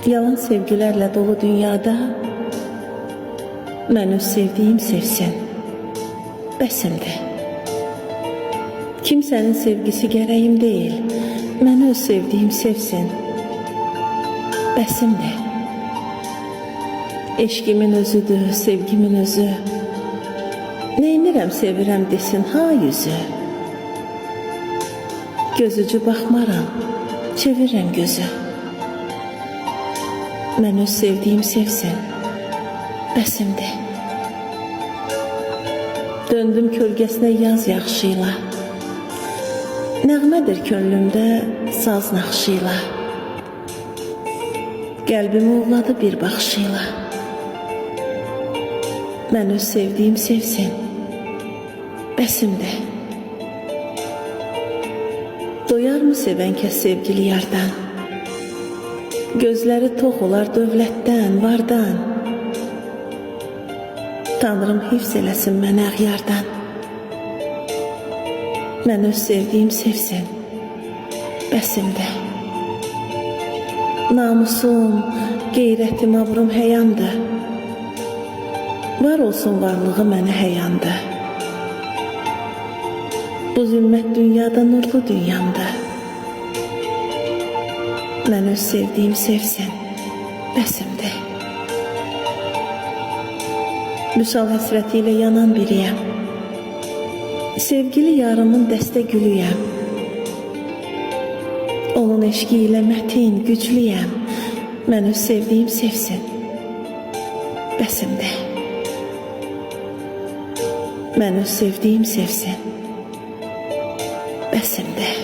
Yalan sevgilerle dolu dünyada mən öz sevdiyim sevsin, bəsimdir. Kimsenin sevgisi gərəyim deyil, mən öz sevdiyim sevsin, bəsimdir. Eşkimin özüdür, sevgimin özü, neynirəm sevirəm desin ha yüzü. Gözücü baxmaram, çevirəm gözü. Mən öz sevdiyim sevsin, bəsimdir. Döndüm kölgəsinə yaz yaxşıyla, nəğmədir könlümdə saz naxşıyla. Qəlbimi ovladı bir baxışıyla. Mən öz sevdiyim sevsin, bəsimdir. Doyar mı sevən kəs sevgili yardan? Gözləri tox olar dövlətdən, vardan. Tanrım hifz eləsin mənə əğyardan. Mən öz sevdiyim sevsin, bəsimdir. Namusum, qeyrətim, abrum həyandır. Var olsun varlığı mənə həyandır. Bu zülmət dünyada nurlu dünyamdır. Mən öz sevdiyim sevsin, bəsimdir. Vüsal həsrətiyle yanan biriyəm. Sevgili yarımın dəstə gülüyəm. Onun eşqi ilə mətin, güclüyəm. Mən öz sevdiyim sevsin, bəsimdir. Mən öz sevdiyim sevsin, bəsimdir.